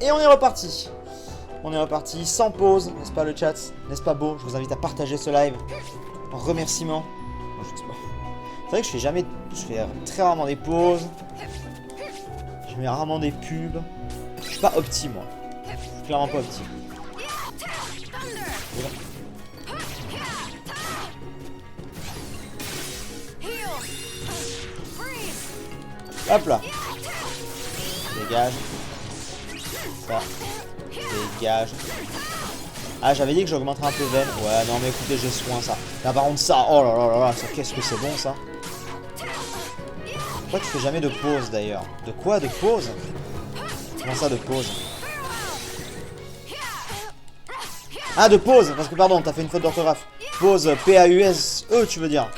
Et on est reparti. On est reparti sans pause, n'est-ce pas le chat? N'est-ce pas beau? Je vous invite à partager ce live. En remerciement. Moi, je sais pas. C'est vrai que je fais très rarement des pauses. Je mets rarement des pubs. Je suis pas opti moi. Je suis clairement pas opti. Hop là. Dégage. Ça. Dégage. Ah, j'avais dit que j'augmenterais un peu veine. Ouais, non, mais écoutez, j'ai soin ça. Là, par contre, ça. Oh là là là là. Qu'est-ce que c'est bon ça. Pourquoi tu fais jamais de pause d'ailleurs? De quoi? De pause? Comment ça de pause? Ah, de pause. Parce que pardon, t'as fait une faute d'orthographe. Pause, P-A-U-S-E, tu veux dire.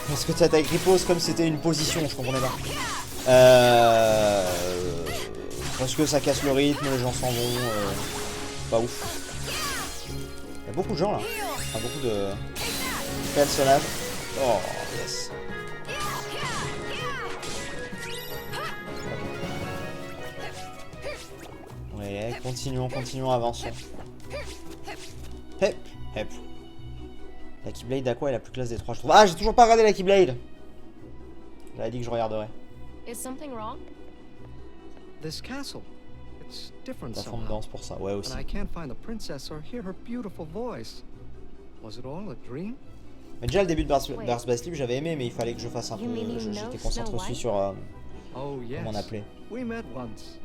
Parce que t'as écrit pause comme si c'était une position, je comprenais pas. Parce que ça casse le rythme, les gens s'en vont. Pas ouf. Il y a beaucoup de gens là. Enfin, beaucoup de personnages. Oh, yes. Ouais, continuons, avançons. Hep, hep. La Keyblade d'Aqua est la plus classe des trois, je trouve. Ah, j'ai toujours pas regardé la Keyblade. J'avais dit que je regarderais. Is something wrong? This castle. It's different La forme somehow. danse pour ça, ouais aussi. And I can't find the princess or hear her beautiful voice. Was it all a dream? Mais déjà le début de Birth by Sleep j'avais aimé, mais il fallait que je fasse un peu. J'étais concentré aussi sur Oh yes. comment on appelait. We met once.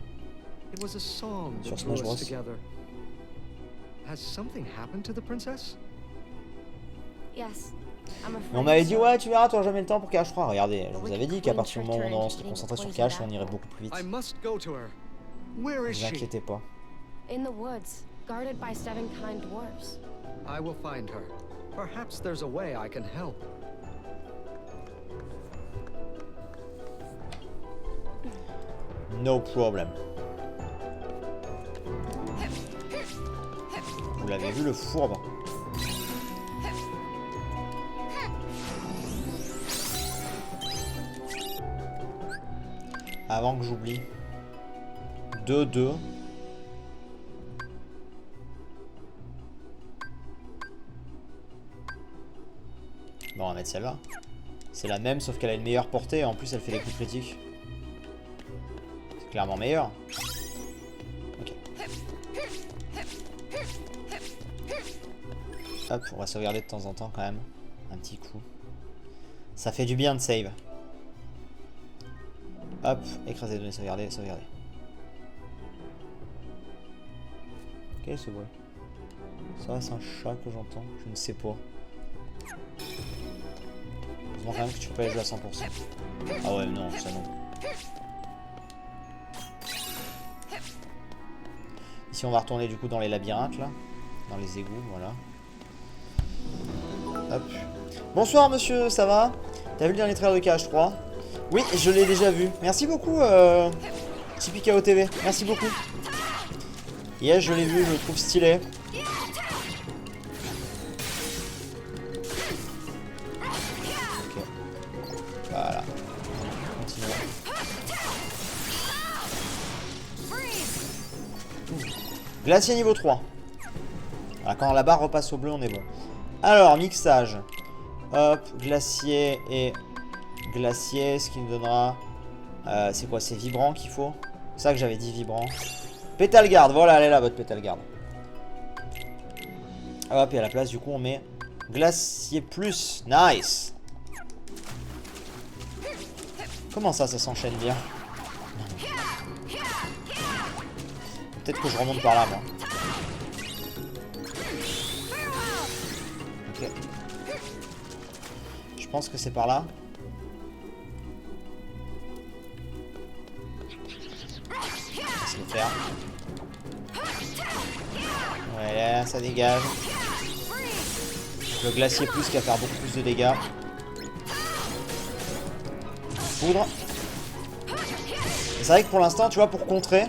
It was a song that Sur drew Smash Bros. us together. Has something happened to the princess? Yes. I'm afraid. Mais on m'avait dit so. ouais tu verras, tu n'auras jamais le temps pour Cash 3. Regardez, je vous avais dit qu'à partir du moment où on serait concentré sur Cash, on irait beaucoup plus vite. I must go to her. Where Ne is vous she? inquiétez pas. In the woods, guarded by 7 kind dwarfs. I will find her. Perhaps there's a way I can help. No problem. Vous l'avez vu le fourbe? Avant que j'oublie. 2-2. Bon, on va mettre celle-là. C'est la même, sauf qu'elle a une meilleure portée et en plus elle fait des coups critiques. C'est clairement meilleur. Ok. Hop, on va sauvegarder de temps en temps quand même. Un petit coup. Ça fait du bien de save. Hop, écraser, donner, sauvegarder, sauvegarder. Quel est ce bruit? Ça, c'est un chat que j'entends. Je ne sais pas. Heureusement quand même que tu peux pas les jouer à 100%. Ah ouais, non, ça non. Ici, on va retourner du coup dans les labyrinthes, là. Dans les égouts, voilà. Hop. Bonsoir, monsieur, ça va? T'as vu le dernier trailer de KH3? Oui, je l'ai déjà vu. Merci beaucoup, TPKO TV. Merci beaucoup. Yes, je l'ai vu, je le trouve stylé. Ok. Voilà. Continuons. Glacier niveau 3. Voilà, quand la barre repasse au bleu, on est bon. Alors, mixage. Hop, glacier et glacier, ce qui nous donnera... c'est quoi? C'est vibrant qu'il faut? C'est ça que j'avais dit, vibrant. Pétale garde, voilà, elle est là, votre pétale garde. Hop, et à la place, du coup, on met glacier plus. Nice. Comment ça s'enchaîne bien? Peut-être que je remonte par là, moi. Ok. Je pense que c'est par là. Laisse le faire. Voilà, ça dégage. Le glacier plus qui va faire beaucoup plus de dégâts. Poudre. C'est vrai que pour l'instant, tu vois, pour contrer,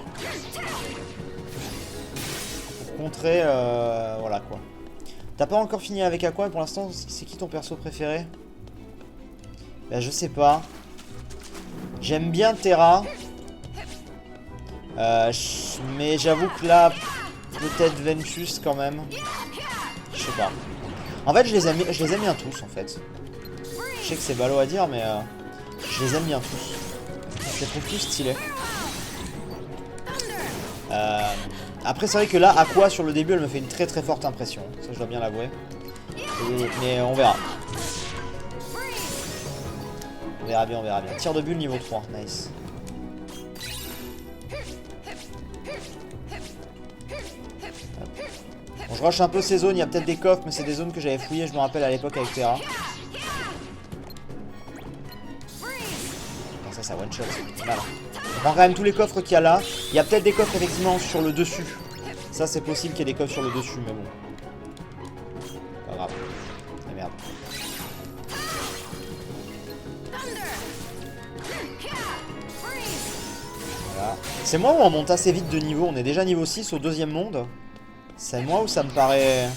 voilà quoi. T'as pas encore fini avec Aqua, pour l'instant, c'est qui ton perso préféré? Ben je sais pas. J'aime bien Terra. Mais j'avoue que là, peut-être Ventus quand même. Je sais pas. En fait, je les aime bien tous en fait. Je sais que c'est ballot à dire, mais je les aime bien tous. Je les trouve tous stylés. Après, c'est vrai que là, Aqua sur le début, elle me fait une très très forte impression. Ça, je dois bien l'avouer. Mais on verra. On verra bien, on verra bien. Tir de bulle niveau 3, nice. Bon, je rush un peu ces zones, il y a peut-être des coffres, mais c'est des zones que j'avais fouillées, je me rappelle à l'époque avec Terra. Ça one shot. Voilà. On prend quand même tous les coffres qu'il y a là. Il y a peut-être des coffres effectivement sur le dessus. Ça c'est possible qu'il y ait des coffres sur le dessus, mais bon. Pas grave. Et merde. Voilà. C'est moi où on monte assez vite de niveau. On est déjà niveau 6 au deuxième monde. C'est moi où ça me paraît...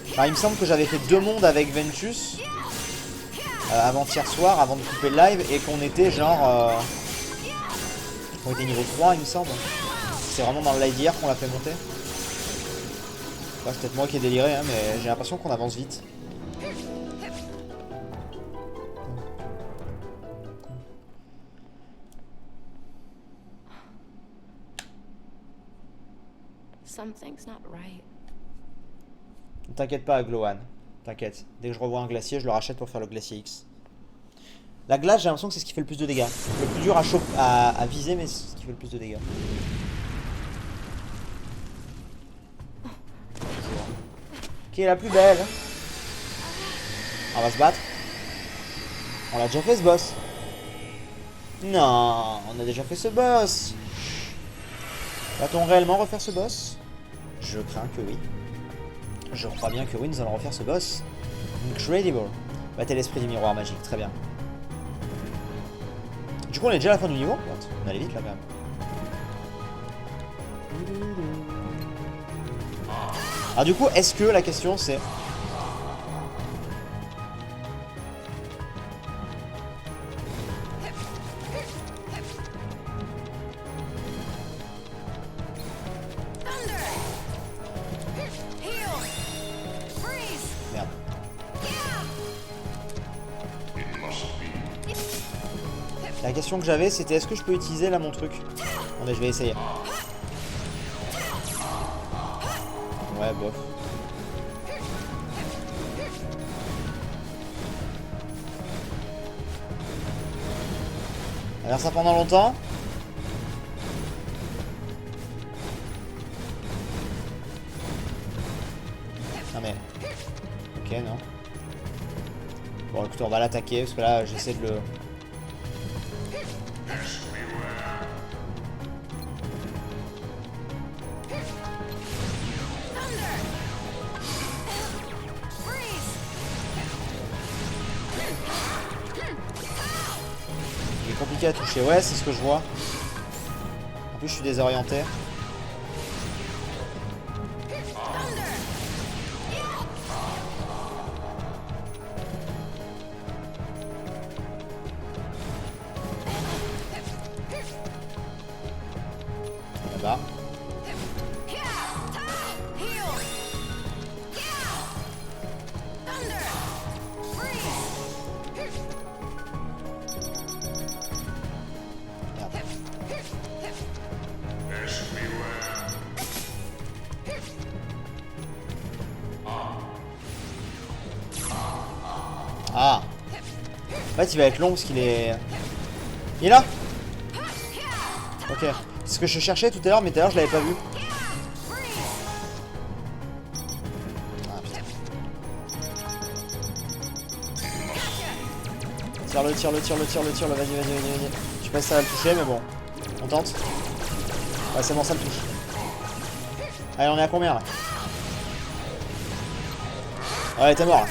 Enfin, il me semble que j'avais fait 2 mondes avec Ventus. Avant-hier soir, avant de couper le live, et qu'on était genre... on était niveau 3 il me semble. C'est vraiment dans le live d'hier qu'on l'a fait monter. Enfin, c'est peut-être moi qui ai déliré, hein, mais j'ai l'impression qu'on avance vite. Something's not right. Ne t'inquiète pas, Glowan. T'inquiète. Dès que je revois un glacier, je le rachète pour faire le glacier X. La glace, j'ai l'impression que c'est ce qui fait le plus de dégâts. Le plus dur à viser, mais c'est ce qui fait le plus de dégâts. Qui est la plus belle? On va se battre. On l'a déjà fait ce boss. Non, on a déjà fait ce boss. Va-t-on réellement refaire ce boss? Je crains que oui. Je crois bien que oui, nous allons refaire ce boss. Incredible. Battez l'esprit du miroir magique, très bien. Du coup, on est déjà à la fin du niveau. On allait vite là quand même. Alors du coup, est-ce que la question c'est... Merde. La question que j'avais c'était est-ce que je peux utiliser là mon truc? Attendez, je vais essayer. Ouais, bof. On va faire ça pendant longtemps. Non mais... Ok, non. Bon, écoutez, on va l'attaquer parce que là, j'essaie de le... Il est compliqué à toucher. Ouais, c'est ce que je vois. En plus, je suis désorienté. Là-bas. Ah. En fait, il va être long parce qu'il est... Il est là? Ok. C'est ce que je cherchais tout à l'heure, mais tout à l'heure, je l'avais pas vu. Ah, putain. Tire-le, tire-le, tire-le, tire-le, tire-le. Vas-y, vas-y, vas-y, vas-y. Je sais pas si ça va le toucher, mais bon. On tente. Ouais, c'est bon, ça le touche. Allez, on est à combien, là? Ouais, t'es mort, là.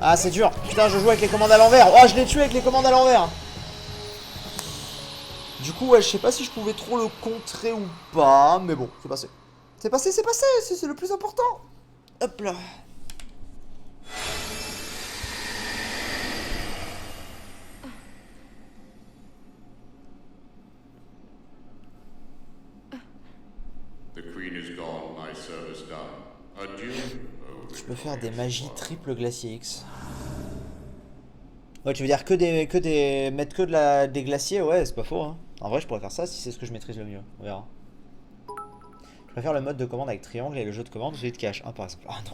Ah, c'est dur. Putain, je joue avec les commandes à l'envers. Oh, je l'ai tué avec les commandes à l'envers. Du coup, ouais, je sais pas si je pouvais trop le contrer ou pas. Mais bon, c'est passé. C'est passé, c'est passé. C'est le plus important. Hop là. is done. Adieu. Je peux faire des magies triple glacier X. Ouais, tu veux dire mettre que des glaciers? Ouais, c'est pas faux, hein. En vrai, je pourrais faire ça si c'est ce que je maîtrise le mieux. On verra. Je préfère le mode de commande avec triangle et le jeu de commande celui de cache. Par exemple. Ah non.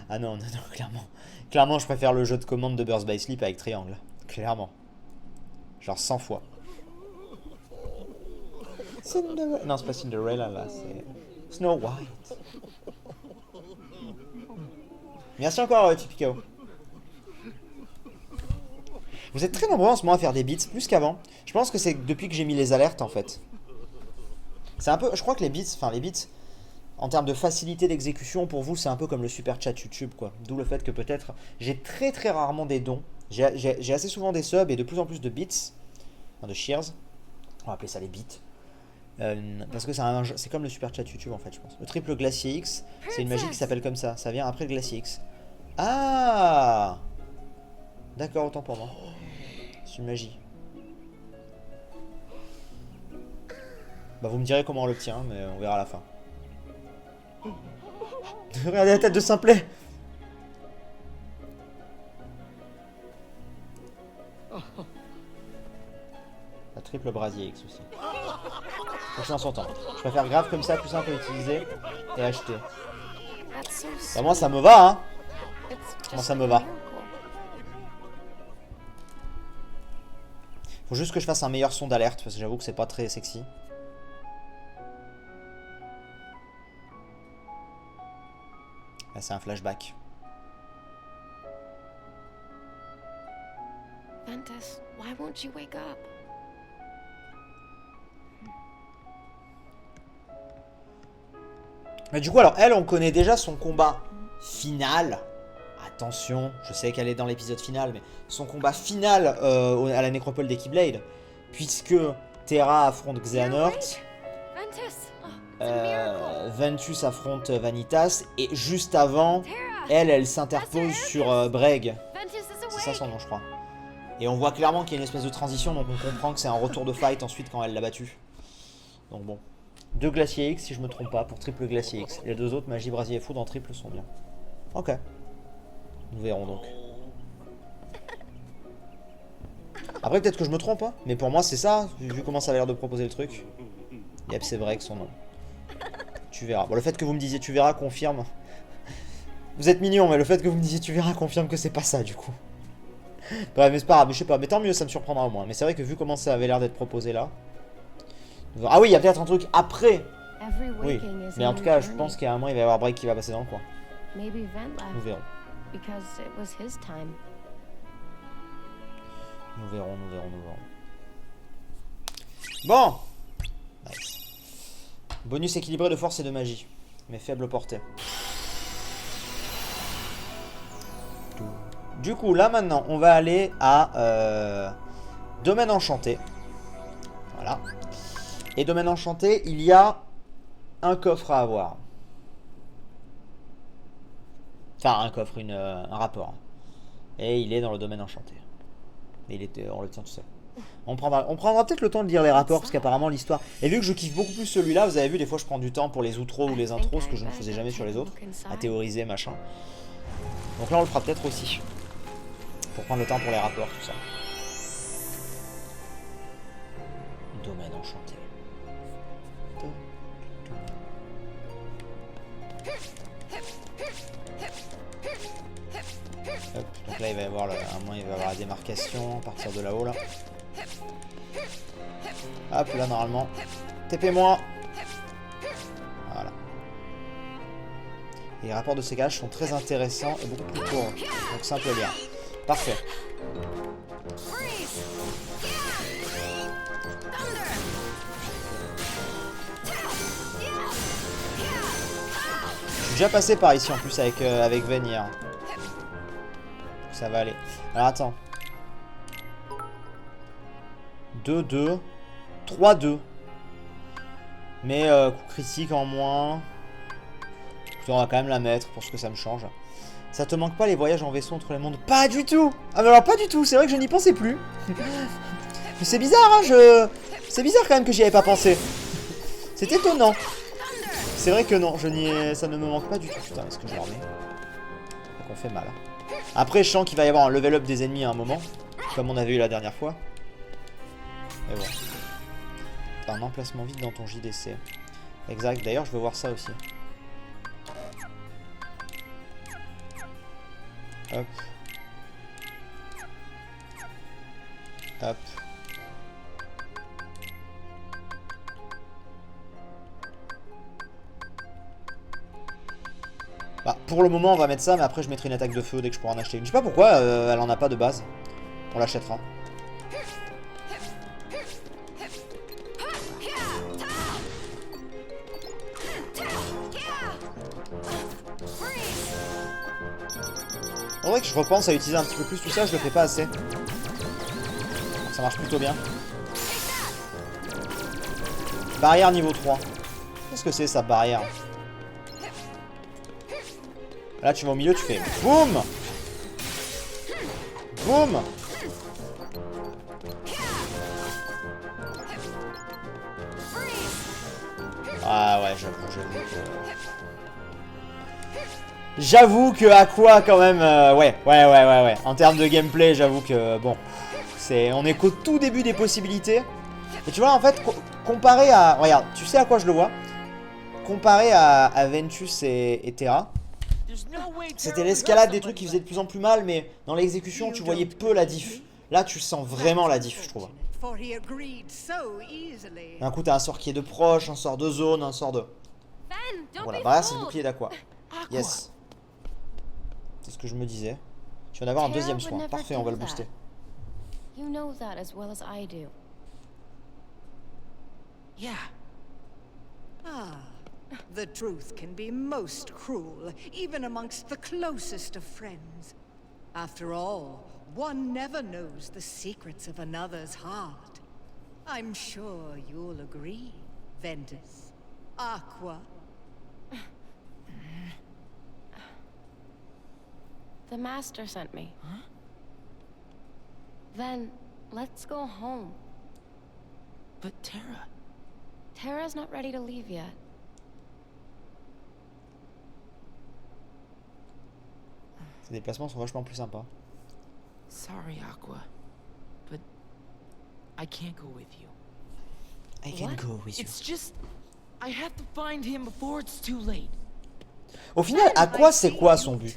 Ah non, non, non, clairement. Clairement, je préfère le jeu de commande de Birth by Sleep avec triangle. Clairement. Genre 100 fois. Cinderella. Non, c'est pas Cinderella là, c'est Snow White. Merci encore, Tipicao. Vous êtes très nombreux en ce moment à faire des beats, plus qu'avant. Je pense que c'est depuis que j'ai mis les alertes en fait. C'est un peu, je crois que les beats, en termes de facilité d'exécution, pour vous, c'est un peu comme le super chat YouTube, quoi. D'où le fait que peut-être, j'ai très très rarement des dons. J'ai assez souvent des subs et de plus en plus de beats, enfin de shares. On va appeler ça les beats. Parce que c'est comme le super chat YouTube en fait, je pense. Le triple glacier X, c'est une magie qui s'appelle comme ça. Ça vient après le glacier X. Ah! D'accord, autant pour moi. C'est une magie. Bah vous me direz comment on l'obtient, mais on verra à la fin. Regardez la tête de Simplet. La triple brasier X aussi. Franchement, son temps. Je préfère grave comme ça, plus simple à utiliser et acheter. Bah moi ça me va, hein. Moi ça me va. Faut juste que je fasse un meilleur son d'alerte parce que j'avoue que c'est pas très sexy. Là c'est un flashback. Ventus, why won't you wake up? Mais du coup alors elle on connaît déjà son combat final. Attention, je sais qu'elle est dans l'épisode final, mais son combat final à la nécropole des Keyblade, puisque Terra affronte Xehanort, Ventus affronte Vanitas, et juste avant, elle s'interpose sur Breg. C'est ça son nom, je crois. Et on voit clairement qu'il y a une espèce de transition, donc on comprend que c'est un retour de fight ensuite quand elle l'a battu. Donc bon. 2 glaciers X si je me trompe pas, pour triple glacier X. Les deux autres, magie, brasier et foudre en triple sont bien. Ok. Nous verrons donc. Après peut-être que je me trompe, hein, mais pour moi c'est ça, vu comment ça a l'air de proposer le truc. Yep, c'est vrai que son nom. Tu verras. Bon, le fait que vous me disiez tu verras confirme. Vous êtes mignon, mais le fait que vous me disiez tu verras confirme que c'est pas ça du coup. Bref, mais c'est pas grave, mais je sais pas, mais tant mieux, ça me surprendra au moins. Mais c'est vrai que vu comment ça avait l'air d'être proposé là. Ah oui, il y a peut-être un truc après. Oui, mais en tout cas, je pense qu'à un moment il va y avoir Break qui va passer dans le coin. Nous verrons. Nous verrons. Bon. Nice. Bonus équilibré de force et de magie, mais faible portée. Du coup, là maintenant, on va aller à Domaine Enchanté. Voilà. Et Domaine Enchanté, il y a un coffre à avoir. Enfin, un coffre, un rapport. Et il est dans le Domaine Enchanté. Et on le tient tout seul. On prendra peut-être le temps de lire les rapports, parce qu'apparemment l'histoire... Et vu que je kiffe beaucoup plus celui-là, vous avez vu, des fois je prends du temps pour les outros ou les intros, ce que je ne faisais jamais sur les autres, à théoriser, machin. Donc là on le fera peut-être aussi. Pour prendre le temps pour les rapports, tout ça. Domaine Enchanté. Hop, donc là il va y avoir il va y avoir la démarcation à partir de là-haut là. Hop là normalement. TP-moi. Voilà. Et les rapports de ces gages sont très intéressants et beaucoup plus courts. Donc simple à lire. Parfait. Je suis déjà passé par ici en plus avec Ven hier. Ça va aller. Alors attends. 2-2. 3-2. Mais coup critique en moins. On va quand même la mettre pour ce que ça me change. Ça te manque pas les voyages en vaisseau entre les mondes? Pas du tout. Ah mais alors pas du tout. C'est vrai que je n'y pensais plus. C'est bizarre hein. C'est bizarre quand même que j'y avais pas pensé. C'est étonnant. c'est vrai que non, ça ne me manque pas du tout. Putain, est-ce que je leur mets? On fait mal. Après, je sens qu'il va y avoir un level up des ennemis à un moment, comme on avait eu la dernière fois. Et bon. T'as un emplacement vide dans ton JDC. Exact, d'ailleurs, je veux voir ça aussi. Hop. Hop. Bah, pour le moment, on va mettre ça, mais après, je mettrai une attaque de feu dès que je pourrai en acheter une. Je sais pas pourquoi, elle en a pas de base. On l'achètera. En vrai que je repense à utiliser un petit peu plus tout ça, je le fais pas assez. Ça marche plutôt bien. Barrière niveau 3. Qu'est-ce que c'est ça, barrière? Là tu vas au milieu, tu fais boum. Boum. Ah ouais, j'avoue que Aqua quand même, ouais. En termes de gameplay, j'avoue que bon, on est qu'au tout début des possibilités. Et tu vois en fait, comparé à, regarde, tu sais à quoi je le vois? Comparé à Ventus et Terra, c'était l'escalade des trucs qui faisaient de plus en plus mal, mais dans l'exécution tu voyais peu la diff. Là tu sens vraiment la diff, je trouve. D'un coup t'as un sort qui est de proche, un sort de zone, un sort de... Voilà, bah là c'est le bouclier d'Aqua. Yes. C'est ce que je me disais. Tu vas en avoir un deuxième soin. Parfait, on va le booster. You know that as well as I do. Yeah. Ah, the truth can be most cruel, even amongst the closest of friends. After all, one never knows the secrets of another's heart. I'm sure you'll agree, Ventus. Aqua. The master sent me. Huh? Then, let's go home. But Terra... Terra's not ready to leave yet. Ces déplacements sont vachement plus sympas. Sorry, Aqua. But... I can't go with you. I can go with you. It's just... I have to find him before it's too late. Au final, Aqua, c'est quoi son but?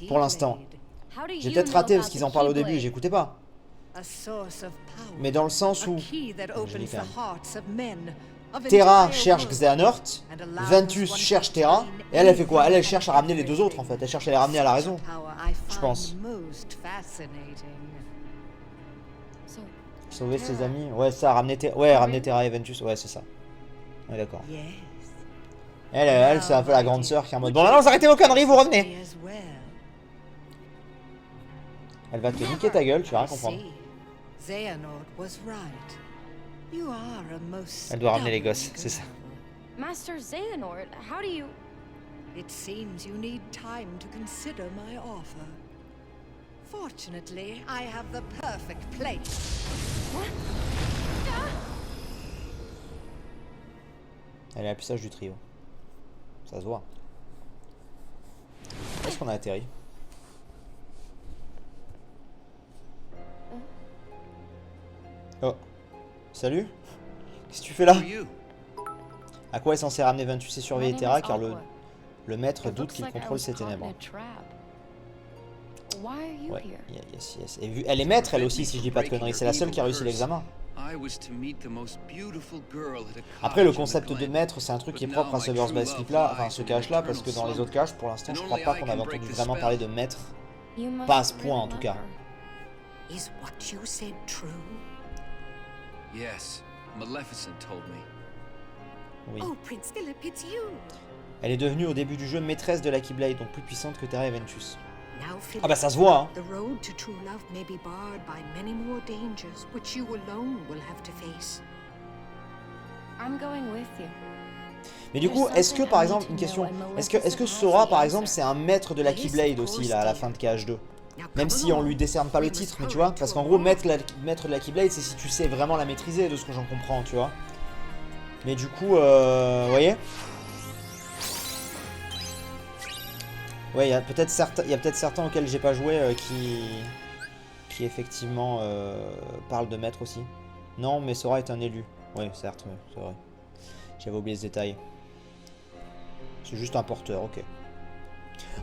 Pour l'instant. J'ai peut-être raté parce qu'ils en parlent au début et j'écoutais pas. Mais dans le sens où... Terra cherche Xehanort, Ventus cherche Terra, et elle fait quoi? Elle cherche à ramener les deux autres en fait. Elle cherche à les ramener à la raison. Je pense. Sauver ses amis. Ouais, ça, ramener Terra et Ventus. Ouais, c'est ça. Ouais, d'accord. Elle c'est un peu la grande sœur qui est en mode bon, maintenant, vous arrêtez vos conneries, vous revenez. Elle va te niquer ta gueule, tu vas rien comprendre. Elle doit ramener les gosses, c'est ça. Master Xehanort, how do you... It seems you need time to consider my offer. Fortunately, I have the perfect place. Elle est à l'affichage du trio. Ça se voit. Où est-ce qu'on a atterri? Oh. Salut. Qu'est-ce que tu fais là? À quoi est censé ramener Ventus et surveiller Terra car le maître doute qu'il contrôle ses ténèbres. Ouais, yes. Et vu, elle est maître elle aussi si je dis pas de conneries. C'est la seule qui a réussi l'examen. Après le concept de maître c'est un truc qui est propre à ce Burst by Sleep là, enfin ce cache là, parce que dans les autres caches pour l'instant je crois pas qu'on avait entendu vraiment parler de maître. Pas à ce point en tout cas. Is what you said true? Yes, Maleficent told me. Oui. Oh, Prince Philip, it's you. Elle est devenue au début du jeu maîtresse de la Keyblade, donc plus puissante que Terra et Ventus. Now, Philip, Ah bah ça se voit hein. The road to true love may be barred by many more dangers, which you alone will have to face. I'm going with you. Mais du coup, est-ce que par exemple, une question, est-ce que Sora par exemple c'est un maître de la Keyblade aussi là à la fin de KH2? Même si on lui décerne pas le titre, mais tu vois, parce qu'en gros, maître de la Keyblade, c'est si tu sais vraiment la maîtriser, de ce que j'en comprends, tu vois. Mais du coup, vous voyez? Ouais, il y a peut-être certains auxquels j'ai pas joué qui effectivement parlent de maître aussi. Non, mais Sora est un élu. Oui, certes, ouais, c'est vrai. J'avais oublié ce détail. C'est juste un porteur, ok.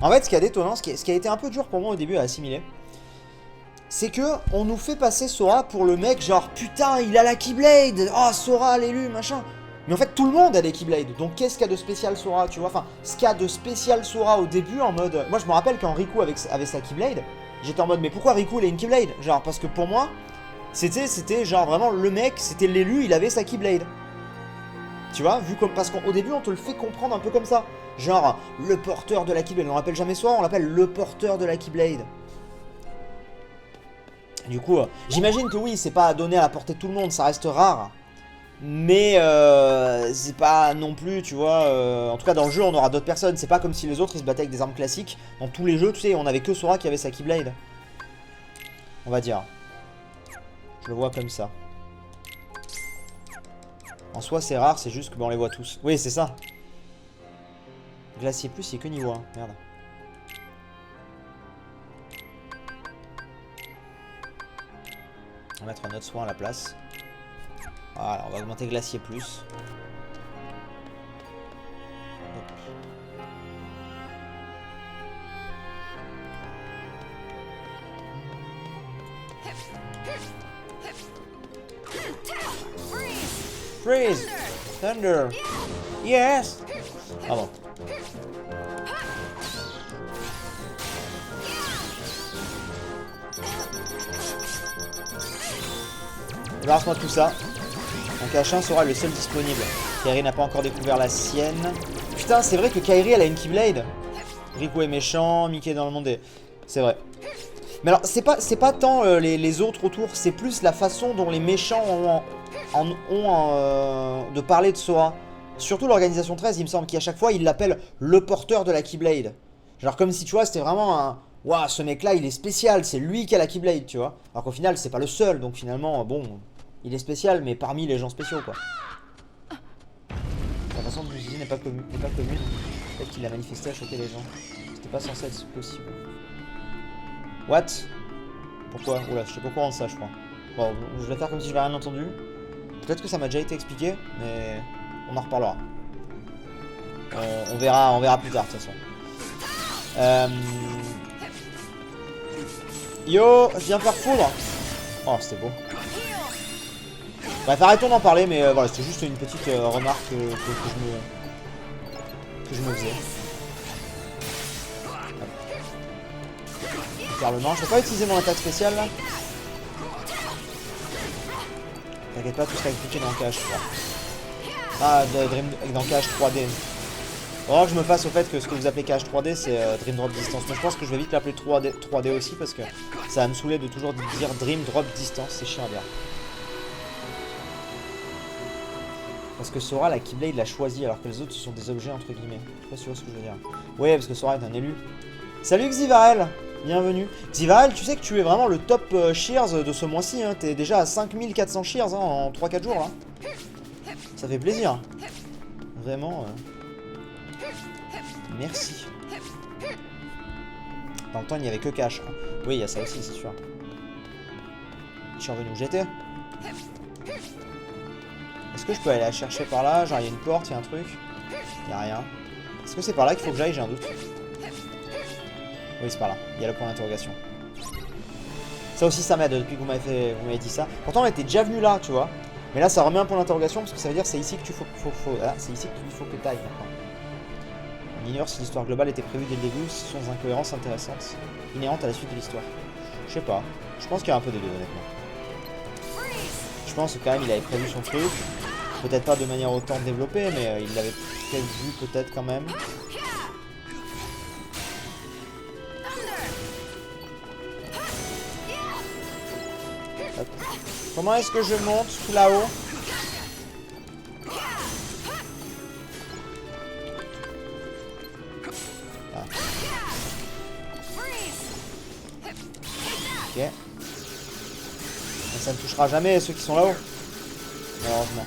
En fait, ce qui est étonnant, ce qui a été un peu dur pour moi au début à assimiler, c'est que on nous fait passer Sora pour le mec genre putain, il a la Keyblade, oh Sora l'élu, machin. Mais en fait, tout le monde a des Keyblades. Donc, qu'est-ce qu'il y a de spécial Sora, tu vois? Enfin, ce qu'il y a de spécial Sora au début, en mode... Moi, je me rappelle quand Riku avait sa Keyblade, j'étais en mode, mais pourquoi Riku, il a une Keyblade? Genre, parce que pour moi, c'était genre vraiment le mec, c'était l'élu, il avait sa Keyblade. Tu vois? Parce qu'au début, on te le fait comprendre un peu comme ça. Genre, le porteur de la Keyblade. On l'appelle jamais Sora, on l'appelle le porteur de la Keyblade. Du coup, j'imagine que oui, c'est pas donné à la portée de tout le monde, ça reste rare. Mais c'est pas non plus, tu vois, en tout cas dans le jeu on aura d'autres personnes, c'est pas comme si les autres ils se battaient avec des armes classiques. Dans tous les jeux, tu sais, on avait que Sora qui avait sa Keyblade. On va dire. Je le vois comme ça. En soi c'est rare, c'est juste que on les voit tous. Oui c'est ça. Glacier plus, il est que niveau 1, merde. On va mettre un autre soin à la place. Voilà, on va augmenter Glacier plus. Freeze! Thunder! Yes! Pardon. Lance-moi tout ça. Donc H1 sera le seul disponible. Kairi n'a pas encore découvert la sienne. Putain, c'est vrai que Kairi elle a une Keyblade. Riku est méchant, Mickey est dans le monde est... C'est vrai. Mais alors, c'est pas tant les autres autour, c'est plus la façon dont les méchants ont de parler de Sora. Surtout l'organisation 13, il me semble qu'à chaque fois, ils l'appellent le porteur de la Keyblade. Genre comme si, tu vois, c'était vraiment un... Waouh, ce mec-là, il est spécial, c'est lui qui a la Keyblade, tu vois. Alors qu'au final, c'est pas le seul, donc finalement, bon... Il est spécial, mais parmi les gens spéciaux, quoi. La façon dont l'utiliser n'est pas commune. Peut-être qu'il a manifesté à choquer les gens. C'était pas censé être possible. What? Pourquoi? Oula, je sais pas au courant de ça, je crois. Bon, je vais faire comme si je n'avais rien entendu. Peut-être que ça m'a déjà été expliqué, mais on en reparlera. On verra plus tard, de toute façon. Yo, je viens faire foudre. Oh, c'était beau. Bref, arrêtons d'en parler, mais voilà, c'était juste une petite remarque que je me faisais. Garlement, je peux pas utiliser mon attaque spéciale là. T'inquiète pas, tout sera expliqué dans Cache 3. Ah, dans Cache 3D. Faudra que je me fasse au fait que ce que vous appelez Cache 3D c'est Dream Drop Distance. Mais je pense que je vais vite l'appeler 3D aussi parce que ça va me saouler de toujours dire Dream Drop Distance, c'est chiant à dire. Parce que Sora, la Keyblade l'a choisi alors que les autres ce sont des objets entre guillemets. Je sais pas si tu vois ce que je veux dire. Ouais, parce que Sora est un élu. Salut Xivarel, bienvenue. Xivarel, tu sais que tu es vraiment le top shears de ce mois-ci. Hein. T'es déjà à 5400 shears hein, en 3-4 jours là. Ça fait plaisir. Vraiment. Merci. Dans le temps, il n'y avait que Cache. Hein. Oui, il y a ça aussi, c'est sûr. Je suis revenu où j'étais. Est-ce que je peux aller la chercher par là? Genre, il y a une porte, il y a un truc. Il n'y a rien. Est-ce que c'est par là qu'il faut que j'aille? J'ai un doute. Oui, c'est par là. Il y a le point d'interrogation. Ça aussi, ça m'aide depuis que vous m'avez dit ça. Pourtant, on était déjà venu là, tu vois. Mais là, ça remet un point d'interrogation parce que ça veut dire que c'est ici que tu faut c'est ici qu'il faut que tu ailles maintenant. On ignore si l'histoire globale était prévue dès le début, si ce sont des incohérences intéressantes, inhérentes à la suite de l'histoire. Je sais pas. Je pense qu'il y a un peu des deux, honnêtement. Je pense que quand même, il avait prévu son truc. Peut-être pas de manière autant développée, mais il l'avait prévu peut-être quand même. Hop. Comment est-ce que je monte tout là-haut? Ah. Ok. Mais ça ne touchera jamais ceux qui sont là-haut. Malheureusement.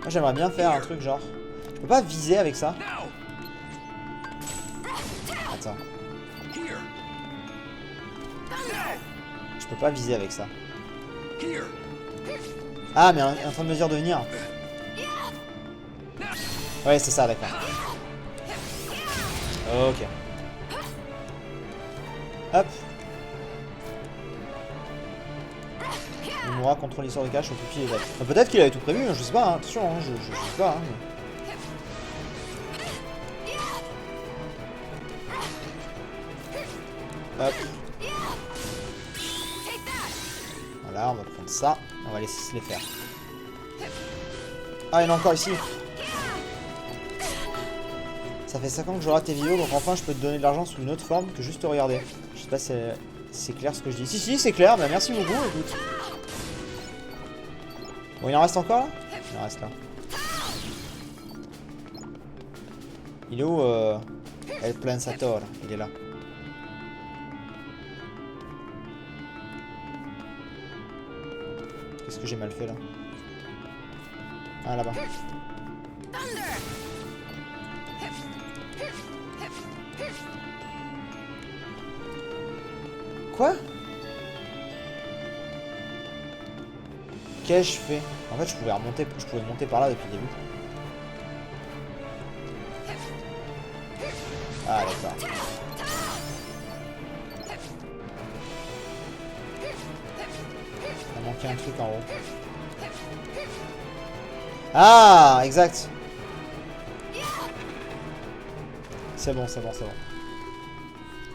Moi j'aimerais bien faire un truc genre... Je peux pas viser avec ça? Attends. Je peux pas viser avec ça. Ah, mais il est en train de me dire de venir. Ouais, c'est ça, d'accord. Ok. Hop. Il mourra contre l'histoire de cache au pupille des ailes. Peut-être qu'il avait tout prévu, hein, je sais pas, hein. Attention, hein, je sais pas. Hein, mais... Hop. Voilà, on va prendre ça. On va laisser se les faire. Ah, il y en a encore ici. Ça fait 5 ans que je rate tes vidéos, donc enfin je peux te donner de l'argent sous une autre forme que juste te regarder. Je sais pas si c'est clair ce que je dis. Si, c'est clair, bah merci beaucoup, écoute. Bon, il en reste encore là? Il en reste là. Il est où El Pensator? Il est là. Qu'est-ce que j'ai mal fait là? Ah, là-bas. Quoi? Qu'ai-je fait? En fait, je pouvais monter par là depuis le début. Ah, d'accord. Il a manqué un truc en haut. Ah, exact. C'est bon.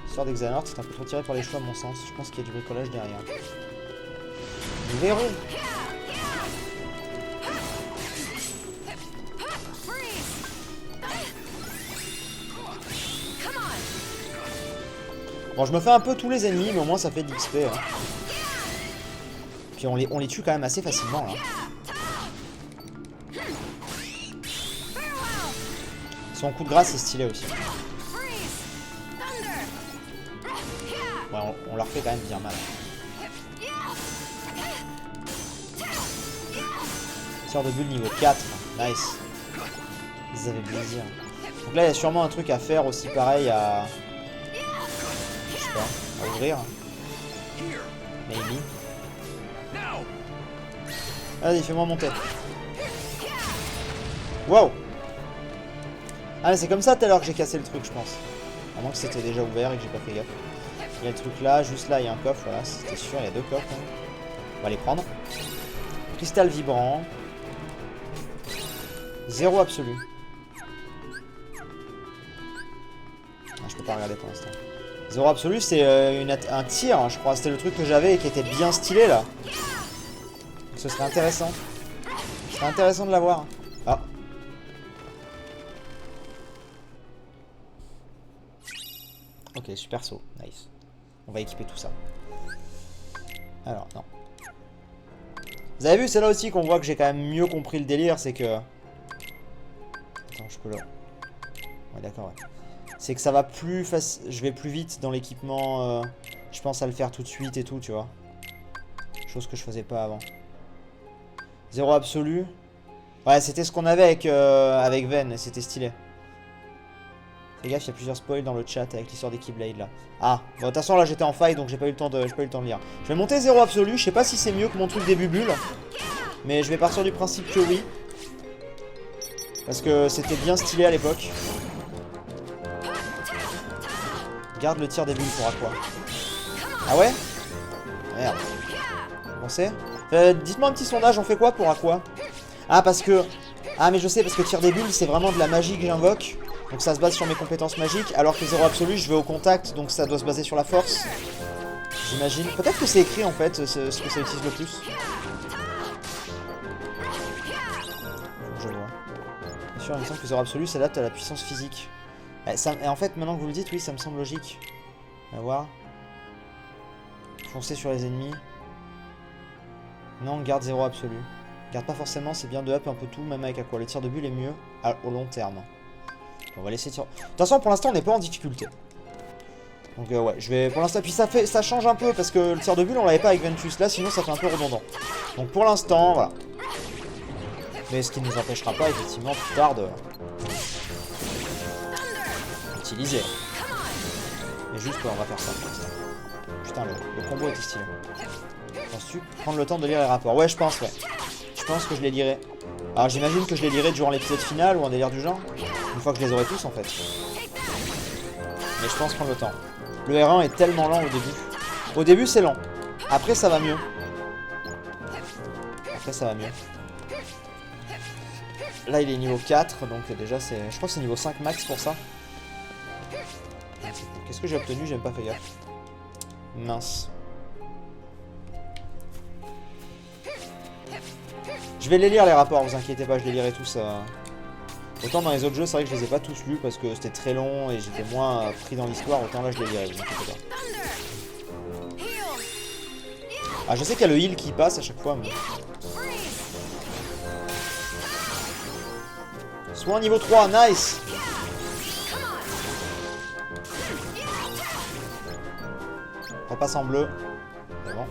L'histoire d'Exanort, c'est un peu trop tiré par les cheveux à mon sens. Je pense qu'il y a du bricolage derrière. Nous verrons. Bon, je me fais un peu tous les ennemis, mais au moins ça fait de l'XP. Hein. Puis on les tue quand même assez facilement là. Son coup de grâce est stylé aussi. Ouais, on leur fait quand même bien mal. Tir de bulle niveau 4. Nice. Ils avaient plaisir. Donc là, il y a sûrement un truc à faire aussi pareil à... Je sais pas, à ouvrir. Maybe. Vas-y, fais-moi monter. Wow. Ah, mais c'est comme ça tout à l'heure que j'ai cassé le truc, je pense. À moins que c'était déjà ouvert et que j'ai pas fait gaffe. Il y a le truc là, juste là, il y a un coffre, voilà, c'était sûr, il y a 2 coffres. Hein. On va les prendre. Cristal vibrant. 0 absolu. Ah, je peux pas regarder pour l'instant. 0 absolu, c'est un tir, hein, je crois. C'était le truc que j'avais et qui était bien stylé là. Donc, ce serait intéressant. Ce serait intéressant de l'avoir. Ah. Ok, super saut. Nice. On va équiper tout ça. Alors, non. Vous avez vu, c'est là aussi qu'on voit que j'ai quand même mieux compris le délire, c'est que... Attends, je peux là. Ouais, d'accord, ouais. C'est que ça va plus facile... Je vais plus vite dans l'équipement. Je pense à le faire tout de suite et tout, tu vois. Chose que je faisais pas avant. 0 absolu. Ouais, c'était ce qu'on avait avec Ven, et c'était stylé. Fais gaffe, il y a plusieurs spoils dans le chat avec l'histoire des Keyblade là. Ah, bon, de toute façon là j'étais en fight donc j'ai pas eu le temps de lire. Je vais monter 0 absolu, je sais pas si c'est mieux que mon truc des bubules. Mais je vais partir du principe que oui. Parce que c'était bien stylé à l'époque. Garde le tir des bulles pour Aqua. Ah ouais? Merde. Vous pensez? Dites-moi un petit sondage, on fait quoi pour Aqua? Ah parce que... Ah mais je sais, parce que tir des bulles c'est vraiment de la magie que j'invoque. Donc ça se base sur mes compétences magiques, alors que 0 absolu, je vais au contact, donc ça doit se baser sur la force. J'imagine. Peut-être que c'est écrit en fait, ce que ça utilise le plus. Je vois. Bien sûr, il me semble que 0 absolu s'adapte à la puissance physique. Et en fait, maintenant que vous le dites, oui, ça me semble logique. On va voir. Foncer sur les ennemis. Non, garde 0 absolu. Garde pas forcément, c'est bien de up un peu tout, même avec Aqua. Le tir de bulle est mieux au long terme. On va laisser tirer. De toute façon, pour l'instant, on n'est pas en difficulté. Donc ouais, je vais pour l'instant. Puis ça change un peu parce que le tir de bulle, on l'avait pas avec Ventus. Là, sinon, ça fait un peu redondant. Donc pour l'instant, voilà. Mais ce qui ne nous empêchera pas, effectivement, plus tard de utiliser. Mais juste, on va faire ça. Putain, le combo était stylé. Penses-tu prendre le temps de lire les rapports? Ouais, je pense, ouais. Je pense que je les lirai. Alors, j'imagine que je les lirai durant l'épisode final ou un délire du genre. Une fois que je les aurai tous, en fait. Mais je pense prendre le temps. Le R1 est tellement lent au début. Au début, c'est lent. Après, ça va mieux. Après, ça va mieux. Là, il est niveau 4, donc déjà, c'est... Je crois que c'est niveau 5 max pour ça. Qu'est-ce que j'ai obtenu? J'ai même pas fait gaffe. Mince. Je vais les lire, les rapports, vous inquiétez pas, je les lirai tous. Autant dans les autres jeux, c'est vrai que je les ai pas tous lus parce que c'était très long et j'étais moins pris dans l'histoire, autant là, je les lirai, vous inquiétez pas. Ah, je sais qu'il y a le heal qui passe à chaque fois, mais... Soit niveau 3, nice! Repasse en bleu. C'est bon.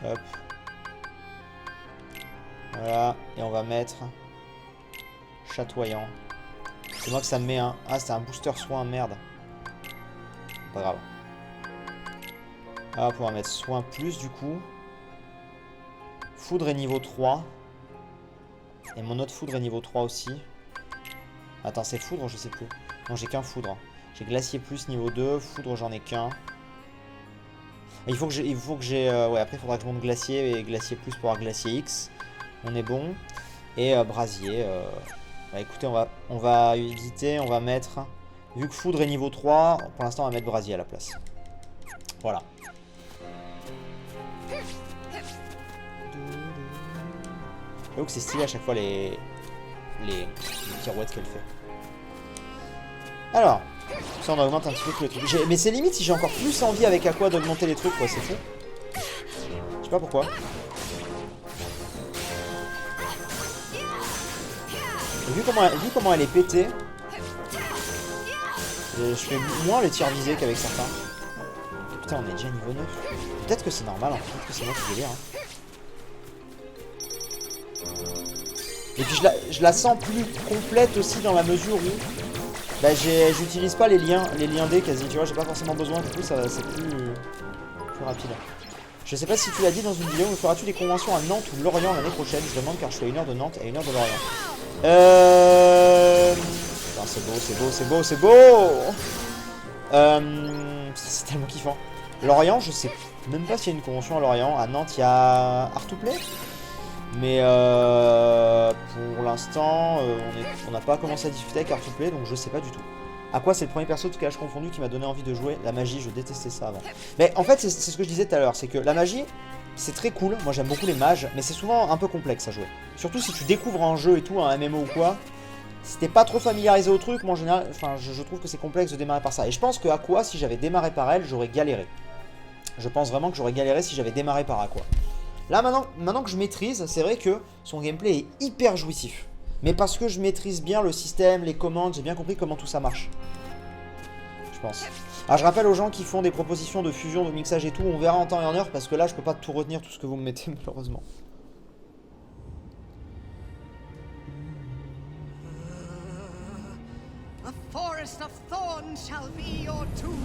Hop. Voilà. Et on va mettre... Chatoyant. C'est moi que ça me met un... Ah, c'était un booster soin, merde. Pas grave. Hop, on va mettre soin plus du coup. Foudre est niveau 3. Et mon autre foudre est niveau 3 aussi. Attends, c'est foudre, je sais plus. Non, j'ai qu'un foudre. J'ai glacier plus niveau 2. Foudre, j'en ai qu'un. Il faut que j'ai... ouais, après, il faudra que je monte glacier et glacier plus pour avoir glacier X. On est bon. Et brasier. Bah écoutez, on va éditer, on va mettre... Vu que foudre est niveau 3, pour l'instant, on va mettre brasier à la place. Voilà. J'avoue que c'est stylé à chaque fois les pirouettes qu'elle fait. Alors, ça on augmente un petit peu tous les trucs. Mais c'est limite si j'ai encore plus envie avec Aqua d'augmenter les trucs, quoi, c'est fou. Je sais pas pourquoi. Et vu comment elle est pétée, je fais moins les tirs visés qu'avec certains. Putain, on est déjà niveau 9. Peut-être que c'est normal, hein. Peut-être que c'est moi qui délire. Hein. Et puis je la sens plus complète aussi dans la mesure où bah, j'utilise pas les liens D quasi, tu vois, j'ai pas forcément besoin, du coup c'est plus rapide. Je sais pas si tu l'as dit dans une vidéo, mais feras-tu des conventions à Nantes ou Lorient l'année prochaine? Je demande car je suis à 1 heure de Nantes et à 1 heure de Lorient. Putain, c'est beau, c'est beau, c'est beau, c'est beau. C'est tellement kiffant. Lorient, je sais même pas s'il y a une convention à Lorient. À Nantes, il y a Art to Play. Mais pour l'instant, on n'a pas commencé à discuter avec Art to Play, donc je sais pas du tout. À quoi c'est le premier perso de cache confondu qui m'a donné envie de jouer? La magie, je détestais ça avant. Mais en fait, c'est ce que je disais tout à l'heure, c'est que la magie, c'est très cool. Moi, j'aime beaucoup les mages, mais c'est souvent un peu complexe à jouer. Surtout si tu découvres un jeu et tout, un MMO ou quoi. Si t'es pas trop familiarisé au truc, moi en général, enfin, je trouve que c'est complexe de démarrer par ça. Et je pense que Aqua, si j'avais démarré par elle, j'aurais galéré. Je pense vraiment que j'aurais galéré si j'avais démarré par Aqua. Là, maintenant que je maîtrise, c'est vrai que son gameplay est hyper jouissif. Mais parce que je maîtrise bien le système, les commandes, j'ai bien compris comment tout ça marche. Je pense. Alors, je rappelle aux gens qui font des propositions de fusion, de mixage et tout, on verra en temps et en heure, parce que là, je peux pas tout retenir, tout ce que vous me mettez, malheureusement. A forest of thorns shall be your tomb,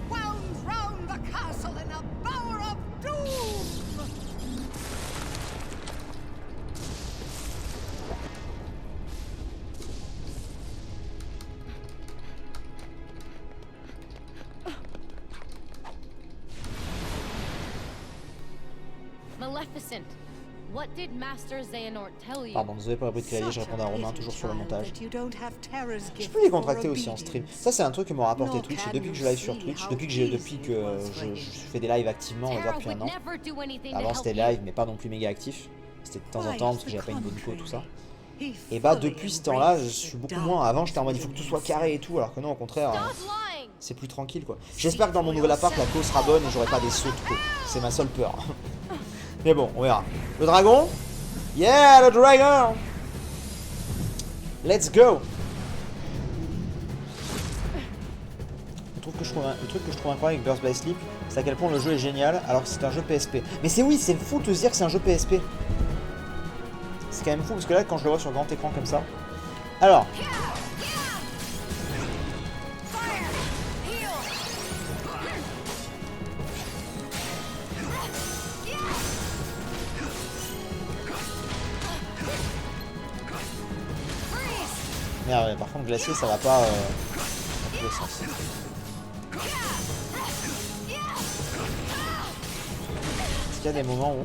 wound round the castle in a bower of doom. Maleficent, what did Master Xehanort tell you? Pardon, désolé pour la bruit de clavier, je réponds à Romain, toujours sur le montage. Je Je peux les contracter aussi en stream. Ça, c'est un truc que m'a rapporté Twitch. Et depuis que je live sur Twitch, depuis que je fais des lives activement, on va dire depuis un an. Avant, c'était live, mais pas non plus méga actif. C'était de temps en temps parce que j'avais pas une bonne co et tout ça. Et bah, depuis ce temps-là, je suis beaucoup moins. Avant, j'étais en mode il faut que tout soit carré et tout, alors que non, au contraire, c'est plus tranquille quoi. J'espère que dans mon nouvel appart, la co sera bonne et j'aurai pas des sauts de co. C'est ma seule peur. Mais bon, on verra. Le dragon? Yeah, le dragon! Let's go! Le truc que je trouve incroyable avec Birth by Sleep, c'est à quel point le jeu est génial alors que c'est un jeu PSP. Mais c'est oui, c'est fou de se dire que c'est un jeu PSP. C'est quand même fou parce que là, quand je le vois sur grand écran comme ça. Alors. Merde, par contre, glacier, ça va pas dans tous les sens. Est-ce qu'il y a des moments où...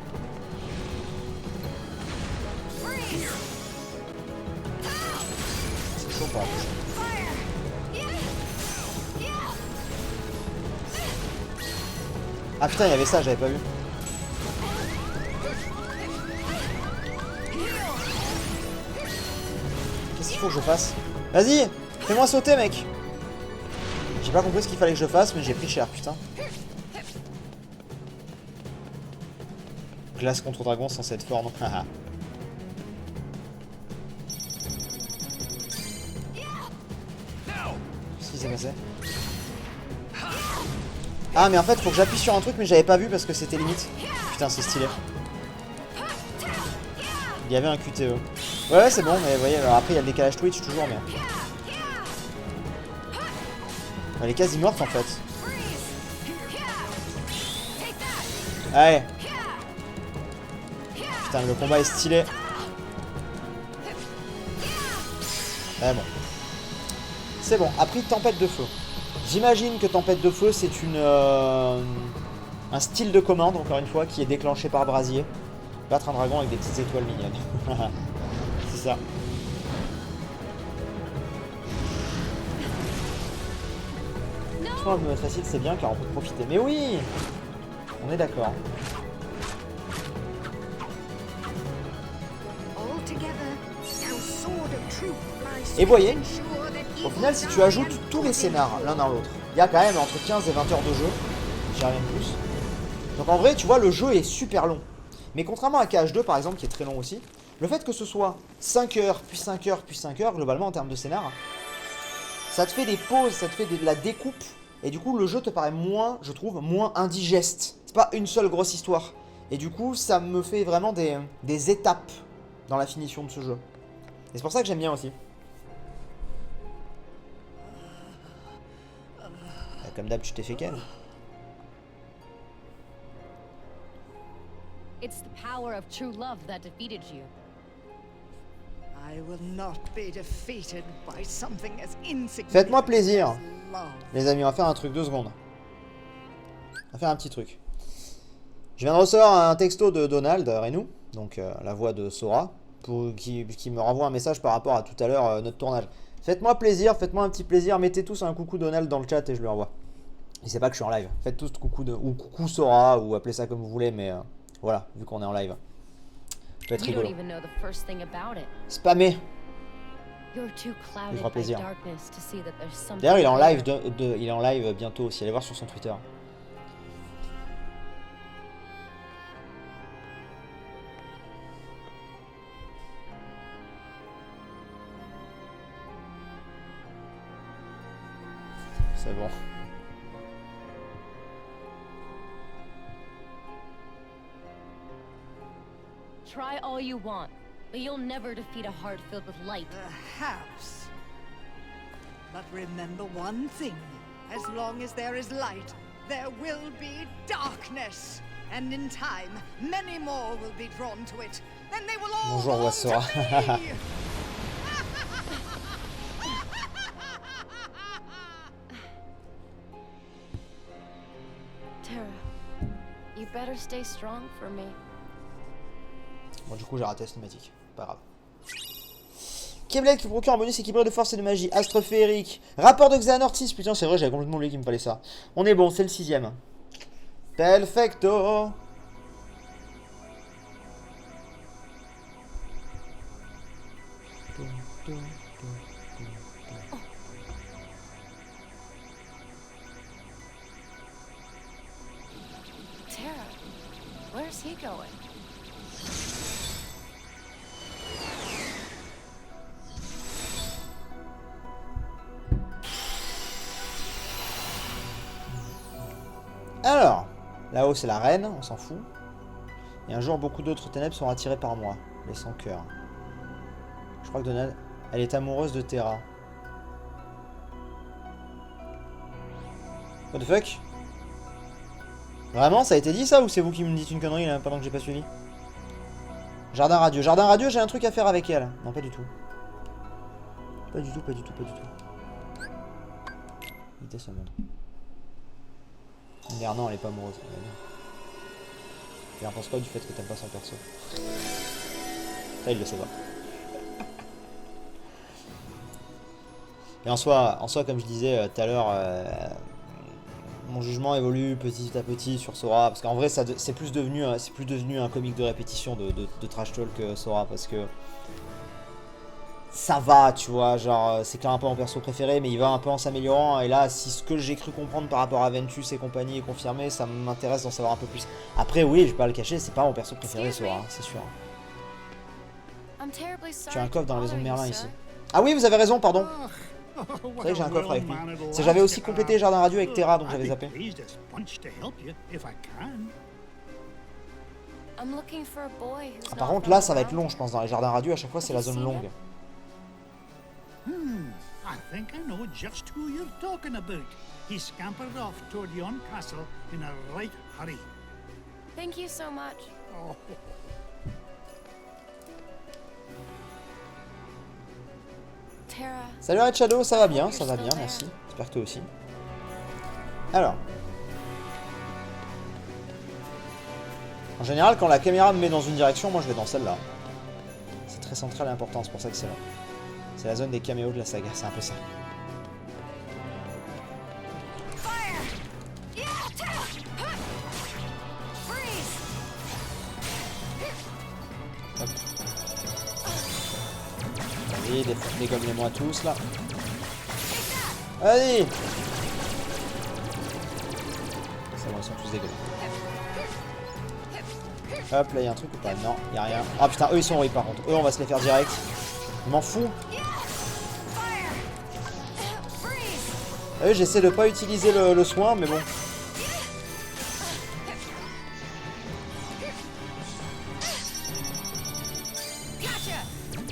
C'est chaud pour la prochaine. Ah putain, il y avait ça, j'avais pas vu. Qu'est-ce qu'il faut que je fasse? Vas-y, fais-moi sauter, mec. J'ai pas compris ce qu'il fallait que je fasse, mais j'ai pris cher, putain. Glace contre dragon sans cette forme. Haha. Qu'est-ce qui s'est passé? Ah, mais en fait, faut que j'appuie sur un truc, mais j'avais pas vu parce que c'était limite. Putain, c'est stylé. Il y avait un QTE. Ouais, c'est bon, mais vous voyez, alors après il y a le décalage Twitch toujours, mais... Elle est quasi morte en fait. Allez. Putain, le combat est stylé. Ouais, bon. C'est bon, après tempête de feu. J'imagine que tempête de feu c'est une... un style de commande, encore une fois, qui est déclenché par brasier. Battre un dragon avec des petites étoiles mignonnes. C'est ça. Franchement, le mode facile c'est bien car on peut profiter. Mais oui, on est d'accord. Et voyez, au final si tu ajoutes tous les scénars l'un dans l'autre, il y a quand même entre 15 et 20 heures de jeu. J'irai même plus. Donc en vrai, tu vois, le jeu est super long. Mais contrairement à KH2 par exemple, qui est très long aussi, le fait que ce soit 5 heures, puis 5 heures, puis 5 heures, globalement en termes de scénar, ça te fait des pauses, ça te fait de la découpe. Et du coup, le jeu te paraît moins, je trouve, moins indigeste. C'est pas une seule grosse histoire. Et du coup, ça me fait vraiment des étapes dans la finition de ce jeu. Et c'est pour ça que j'aime bien aussi. Comme d'hab, tu t'es fait ken. It's the power of true love that defeated you. I will not be defeated by something as insignificant. Faites-moi plaisir, as love. les amis, on va faire un truc, 2 secondes. On va faire un petit truc. Je viens de recevoir un texto de Donald Renou, donc la voix de Sora, qui me renvoie un message par rapport à tout à l'heure, notre tournage. Faites-moi plaisir, faites-moi un petit plaisir, mettez tous un coucou Donald dans le chat et je lui envoie. Il sait pas que je suis en live. Faites tous coucou ou coucou Sora, ou appelez ça comme vous voulez, mais voilà, vu qu'on est en live. Ça peut être rigolo. Spammez. Ça fera plaisir. D'ailleurs, il est en live il est en live bientôt aussi. Allez voir sur son Twitter. C'est bon. Try all you want, but you'll never defeat a heart filled with light. Perhaps. But remember one thing. As long as there is light, there will be darkness. And in time, many more will be drawn to it. Then they will all Bonjour, belong Sora. to me. Tara, you better stay strong for me. Bon, du coup, j'ai raté la cinématique. Pas grave. Keyblade qui procure un bonus équilibré de force et de magie. Astre féerique. Rapport de Xehanortis. Putain, c'est vrai, j'avais complètement oublié qu'il me fallait ça. On est bon, c'est le 6ème. Perfecto. Tara, where's he going? Alors, là-haut c'est la reine, on s'en fout. Et un jour beaucoup d'autres ténèbres seront attirées par moi, les sans cœur. Je crois que Donald... Elle est amoureuse de Terra. What the fuck? Vraiment, ça a été dit ça ou c'est vous qui me dites une connerie là pendant que j'ai pas suivi? Jardin radieux. Jardin radieux, j'ai un truc à faire avec elle. Non, pas du tout. Pas du tout, pas du tout, pas du tout. Vitesse à montre. Merde, non, elle est pas amoureuse. Tu en penses quoi du fait que t'aimes pas son perso? Ça, il le sait pas. Et en soi, comme je disais tout à l'heure, mon jugement évolue petit à petit sur Sora. Parce qu'en vrai, c'est plus devenu un comique de répétition de trash talk Sora. Parce que ça va, tu vois. Genre, c'est clairement pas mon perso préféré, mais il va un peu en s'améliorant. Et là, si ce que j'ai cru comprendre par rapport à Ventus et compagnie est confirmé, ça m'intéresse d'en savoir un peu plus. Après, oui, je vais pas le cacher, c'est pas mon perso préféré, Sora, hein, c'est sûr. Tu as un coffre dans la maison de Merlin ici. Ah oui, vous avez raison, pardon. C'est vrai que j'ai un coffre avec lui. J'avais aussi complété Jardin Radio avec Terra, donc j'avais zappé. Ah, par contre, là, ça va être long, je pense. Dans les Jardins Radio, à chaque fois, c'est la zone longue. I think I know just who you're talking about. He scampered off toward yon castle in a right hurry. Thank you so much. Oh. Terra. Salut Red Shadow, ça va bien, merci. J'espère que toi aussi. Alors. En général, quand la caméra me met dans une direction, moi je vais dans celle-là. C'est très central et important, c'est pour ça que c'est là. C'est la zone des caméos de la saga, c'est un peu ça. Hop. Allez, dégomme-les-moi tous là. Allez. C'est bon, ils sont tous dégommés. Hop, là il y a un truc ou pas? Non, il y a rien. Ah putain, eux ils sont horribles par contre. Eux on va se les faire direct. Je m'en fous. Ah oui, j'essaie de pas utiliser le soin, mais bon.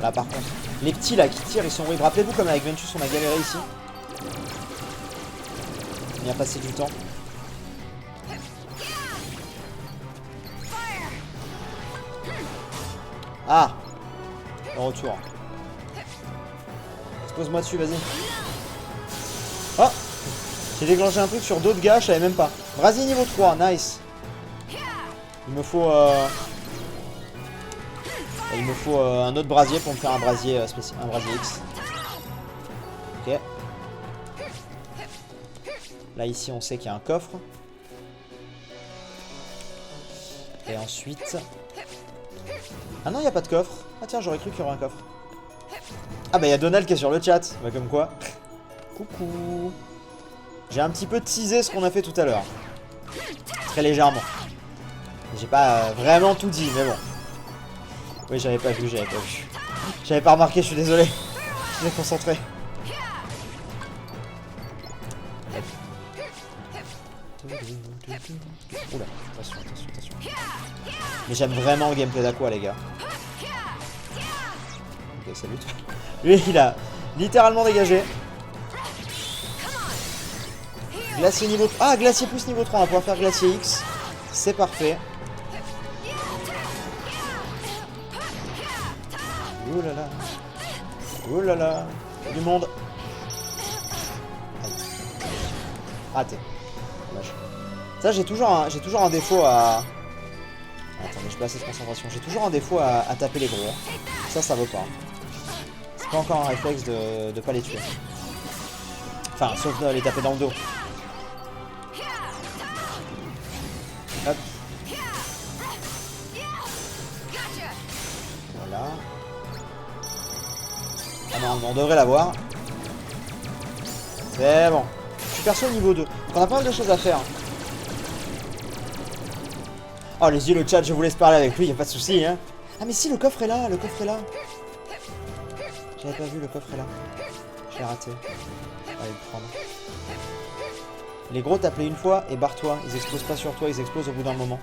Là par contre, les petits là qui tirent, ils sont horribles. Rappelez-vous comme avec Ventus on a galéré ici. On y a passé du temps. Ah! Le retour. Expose-moi dessus, vas-y. Oh! J'ai déclenché un truc sur d'autres gars, je savais même pas. Brasier niveau 3, nice. Il me faut un autre brasier pour me faire un brasier spécial, un brasier X. Ok. Là ici on sait qu'il y a un coffre. Et ensuite... Ah non, il n'y a pas de coffre. Ah tiens, j'aurais cru qu'il y aurait un coffre. Ah bah il y a Donald qui est sur le chat. Bah comme quoi. Coucou. J'ai un petit peu teasé ce qu'on a fait tout à l'heure. Très légèrement. J'ai pas vraiment tout dit, mais bon. Oui, j'avais pas vu. J'avais pas remarqué, je suis désolé. Je m'ai concentré. Oula, attention. Mais j'aime vraiment le gameplay d'Aqua, les gars. Ok, salut. Lui, il a littéralement dégagé. Glacier niveau 3. Ah, glacier plus niveau 3. On va pouvoir faire glacier X. C'est parfait. Oulala. Oulala. Du monde. Aïe. Raté. Dommage. Ça, j'ai toujours un défaut à... Attendez, je pas assez de concentration. J'ai toujours un défaut à taper les gros. Ça vaut pas. C'est pas encore un réflexe de pas les tuer. Enfin, sauf de les taper dans le dos. Hop. Voilà. Ah non, on devrait l'avoir. C'est bon. Je suis perso niveau 2. Donc on a pas mal de choses à faire. Oh, les yeux, le chat, je vous laisse parler avec lui, y a pas de souci, hein. Ah, mais si, le coffre est là, J'avais pas vu, le coffre est là. J'ai raté. On va aller le prendre. Les gros, t'appelais une fois et barre-toi. Ils explosent pas sur toi, ils explosent au bout d'un moment.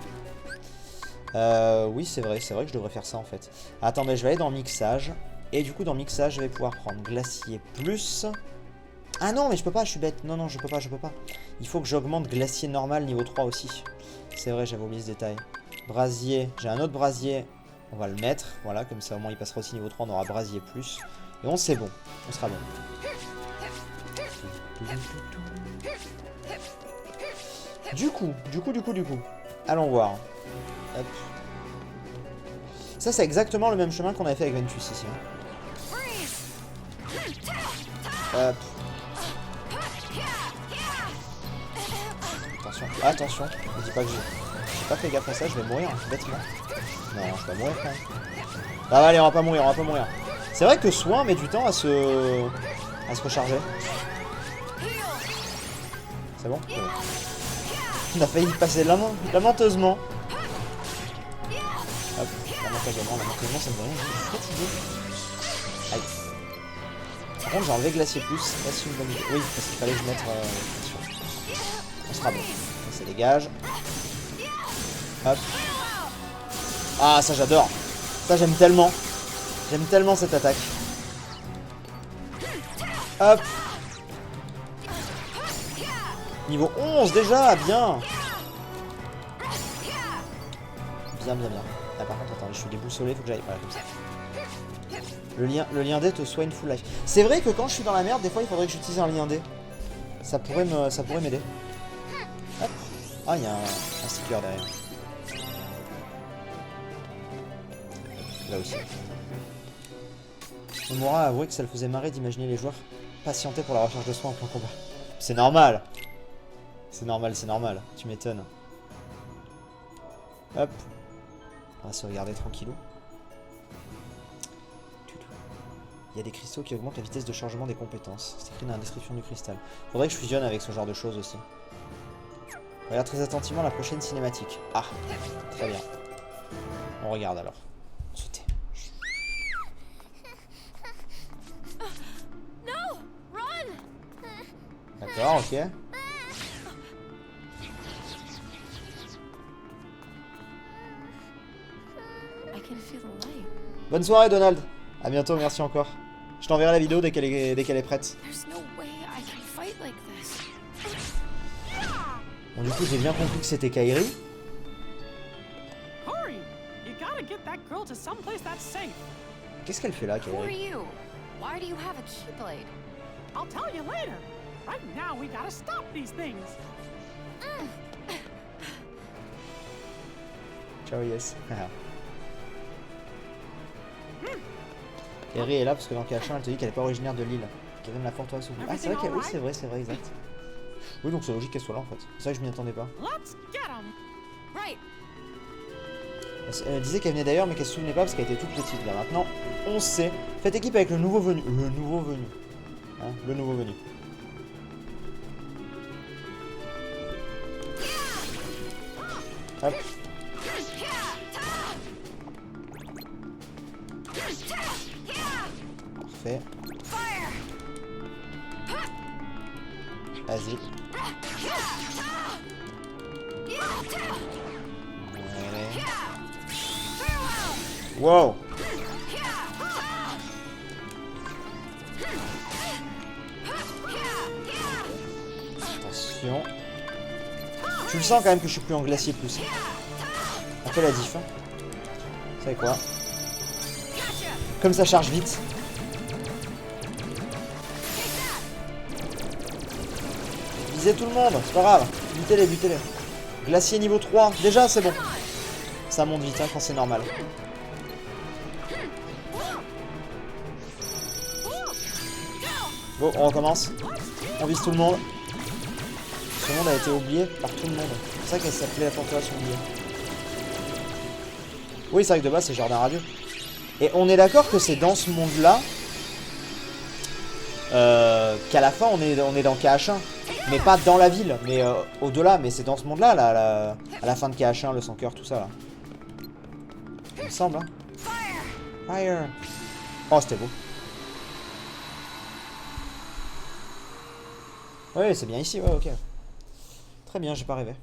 Oui, c'est vrai que je devrais faire ça en fait. Attendez, je vais aller dans mixage. Et du coup, dans mixage, je vais pouvoir prendre glacier plus. Ah non, mais je peux pas, je suis bête. Non, non, je peux pas, je peux pas. Il faut que j'augmente glacier normal niveau 3 aussi. C'est vrai, j'avais oublié ce détail. Brasier, j'ai un autre brasier. On va le mettre, voilà, comme ça au moins il passera aussi niveau 3, on aura brasier plus. Et on c'est bon, on sera bon. Du coup. Allons voir. Hop. Ça c'est exactement le même chemin qu'on avait fait avec Ventus ici. Hop. Attention, attention, ne dis pas que j'ai pas fait gaffe à ça, je vais mourir, bêtement. Non, je vais mourir quand même. Ah allez, on va pas mourir, on va pas mourir. C'est vrai que soin met du temps à se recharger. C'est bon, c'est bon. On a failli y passer lamenteusement. Hop, lamenteusement ça me fait rien, je suis fatigué. Aïe. Par contre j'ai enlevé glacier plus, c'est pas si une bonne idée. Oui, parce qu'il fallait que je mette attention. On sera bon. Ça dégage. Hop. Ah ça j'adore. Ça j'aime tellement. J'aime tellement cette attaque. Hop. Niveau 11 déjà, bien. Bien. Ah par contre attends, je suis déboussolé, faut que j'aille. Voilà comme ça. Le lien D te soigne full life. C'est vrai que quand je suis dans la merde, des fois il faudrait que j'utilise un lien D. Ça pourrait m'aider. Hop. Ah il y a un sticker derrière. Là aussi. Nomura a avoué que ça le faisait marrer d'imaginer les joueurs patienter pour la recherche de soins en plein combat. C'est normal. C'est normal. Tu m'étonnes. Hop. On va se regarder tranquillou. Il y a des cristaux qui augmentent la vitesse de chargement des compétences. C'est écrit dans la description du cristal. Faudrait que je fusionne avec ce genre de choses aussi. Regarde très attentivement la prochaine cinématique. Ah, très bien. On regarde alors. Sauter. D'accord, ok. Bonne soirée Donald. À bientôt, merci encore. Je t'enverrai la vidéo dès qu'elle est prête. Bon du coup j'ai bien compris que c'était Kairi. Qu'est-ce qu'elle fait là, Kairi? I'll tell you later. Right now, we gotta stop these things. Ciao, yes. Kairi est là parce que dans K1, elle te dit qu'elle est pas originaire de l'île. Qu'elle vient de la forteresse. Ah, c'est vrai, oui, c'est vrai, exact. Oui, donc c'est logique qu'elle soit là en fait. C'est vrai que je m'y attendais pas. Elle disait qu'elle venait d'ailleurs, mais qu'elle se souvenait pas parce qu'elle était toute petite. Là maintenant, on sait. Faites équipe avec le nouveau venu. Le nouveau venu. Hein, le nouveau venu. Hop. Parfait. Vas-y. Ouais. Wow. Attention. Tu le sens quand même que je suis plus en glacier plus. On fait la diff. Hein. Vous savez quoi? Comme ça charge vite. Visez tout le monde, c'est pas grave. Butez-les, butez-les. Glacier niveau 3. Déjà, c'est bon. Ça monte vite hein, quand c'est normal. Bon, on recommence. On vise tout le monde. Tout le monde a été oublié par tout le monde. C'est pour ça qu'elle s'appelait la forteresse oubliée. Oui, c'est vrai que de base, c'est Jardin Radieux. Et on est d'accord que c'est dans ce monde-là qu'à la fin, on est dans KH1. Mais pas dans la ville, mais au-delà. Mais c'est dans ce monde-là, là, à la fin de KH1, le sans-cœur, tout ça, là. Il me semble, hein. Fire. Oh, c'était beau. Oui, c'est bien ici, ouais, ok. Très bien, j'ai pas rêvé.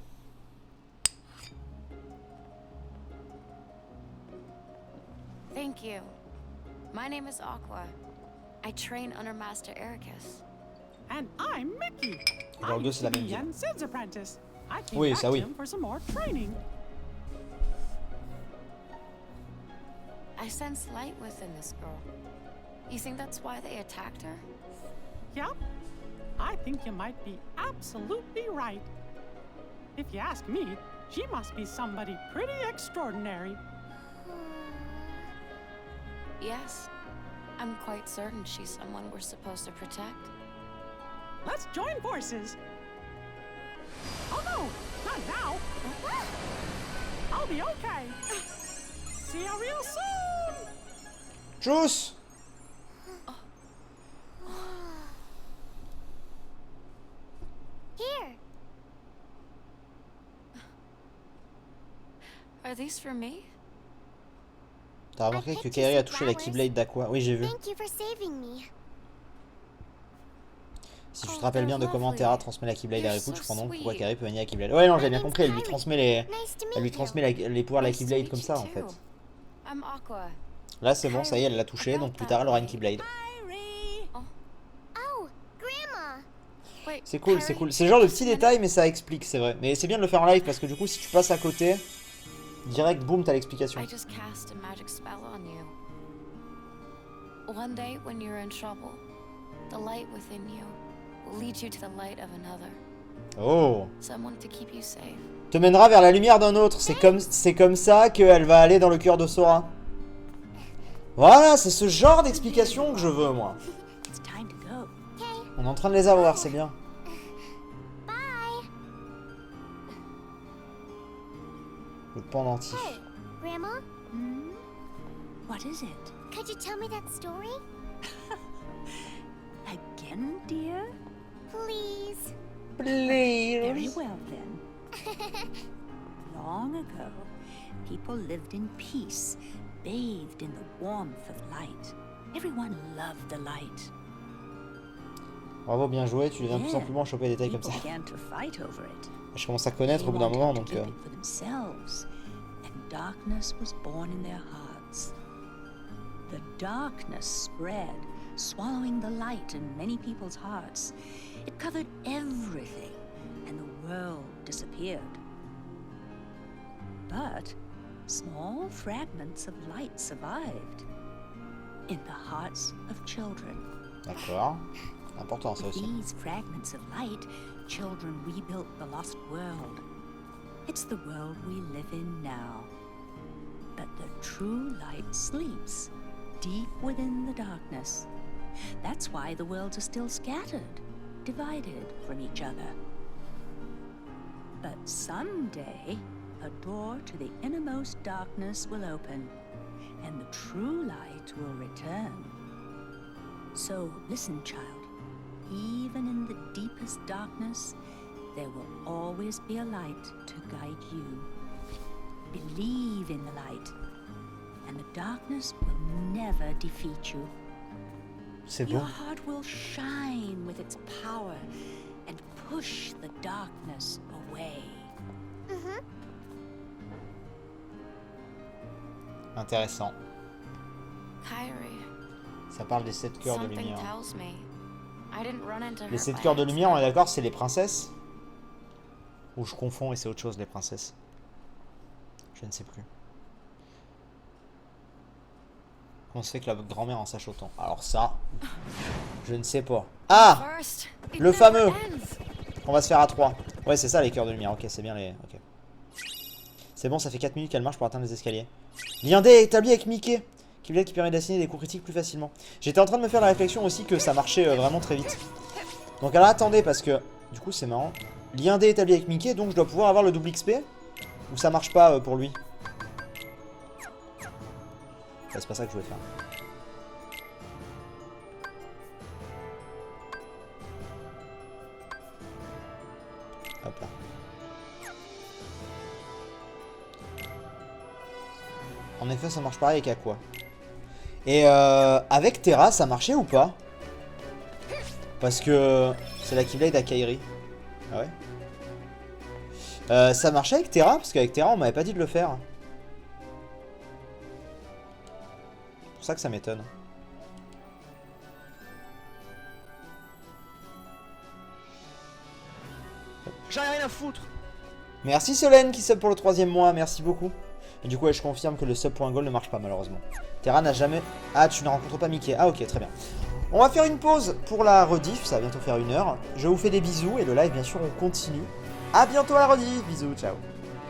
Thank you. My name is Aqua. I train under Master Ericus. And I'm Mickey. Alors, I deux, used c'est la to même be ville. Yen Sid's apprentice. I came Oui, back ça to oui. him for some more training. I sense light within this girl. You think that's why they attacked her? Yep. I think you might be absolutely right. If you ask me, she must be somebody pretty extraordinary. Yes. I'm quite certain she's someone we're supposed to protect. Let's join forces. Oh no, not now. I'll be okay. See you real soon. Tchuss! Here. Are these for me? T'as remarqué que Kairi a touché la Keyblade d'Aqua? Oui, j'ai vu. Thank you for saving me. Si tu te rappelles bien de comment Terra transmet la Keyblade à Riku, tu comprends donc pourquoi Kairi peut manier la Keyblade. Ouais, non, j'ai bien compris, elle lui transmet les pouvoirs de la Keyblade comme ça en fait. I'm Aqua. Là, c'est bon, ça y est, elle l'a touché, donc plus tard elle aura une Keyblade. Oh, Grandma. Wait, C'est cool, c'est cool. C'est le genre de petits détails, mais ça explique, c'est vrai. Mais c'est bien de le faire en live parce que du coup, si tu passes à côté, direct, boum, t'as l'explication. I just cast a magic spell on you. One day when you're in trouble, the light within you will lead you to the light of another. Oh. Someone to keep you safe. Te mènera vers la lumière d'un autre. C'est comme ça qu'elle va aller dans le cœur de Sora. Voilà, c'est ce genre d'explication que je veux, moi. It's time to go. On est en train de les avoir, c'est bien. Bye. Le pendentif. Hey, Grandma, What is it? could you tell me that story? Again, dear? Please. Very Please. well, then. Long ago, people lived in peace, bathed in the warmth of light. Everyone loved the light. Bravo, bien joué. Tu viens tout Yeah. simplement choper des détails comme People ça. began to fight over it. Je commence à connaître They au bout d'un wanted moment, to donc... keep it for themselves, and darkness was born in their hearts. The darkness spread, swallowing the light in many people's hearts. It covered everything, and the world disappeared. But small fragments of light survived in the hearts of children. D'accord. Important, ça With aussi. these fragments of light, children rebuilt the lost world. It's the world we live in now. But the true light sleeps deep within the darkness. That's why the worlds are still scattered, divided from each other. But someday, a door to the innermost darkness will open, and the true light will return. So listen, child. Even in the deepest darkness, there will always be a light to guide you. Believe in the light, and the darkness will never defeat you. C'est Your beau. heart will shine with its power and push the darkness away. Intéressant. Kyrie, Ça parle des 7 cœurs de something lumière. tells me I didn't run into her Les 7 by cœurs de lumière, on est accident. d'accord, c'est les princesses? Ou je confonds et c'est autre chose, les princesses? Je ne sais plus. Comment se fait que la grand-mère en sache autant? Alors ça, je ne sais pas. Ah! First, it Le never fameux! ends. On va se faire à 3. Ouais, c'est ça les cœurs de lumière. Ok, c'est bien les... Ok. C'est bon, ça fait 4 minutes qu'elle marche pour atteindre les escaliers. Lien D établi avec Mickey. Qui permet d'assigner des coups critiques plus facilement. J'étais en train de me faire la réflexion aussi que ça marchait vraiment très vite. Donc alors attendez, parce que... Du coup, c'est marrant. Lien D établi avec Mickey, donc je dois pouvoir avoir le double XP? Ou ça marche pas pour lui? Bah, c'est pas ça que je voulais faire. Hop là. En effet, ça marche pareil avec Aqua. Et avec Terra, ça marchait ou pas? Parce que c'est la Keyblade à Kairi. Ah ouais? Ça marchait avec Terra? Parce qu'avec Terra, on m'avait pas dit de le faire. C'est pour ça que ça m'étonne. J'en ai rien à foutre. Merci Solène qui sub pour le 3e mois, merci beaucoup. Et du coup, ouais, je confirme que le sub.gold ne marche pas malheureusement. Terra n'a jamais... Ah, tu ne rencontres pas Mickey. Ah ok, très bien. On va faire une pause pour la rediff, ça va bientôt faire 1 heure. Je vous fais des bisous et le live, bien sûr, on continue. A bientôt à la rediff, bisous, ciao.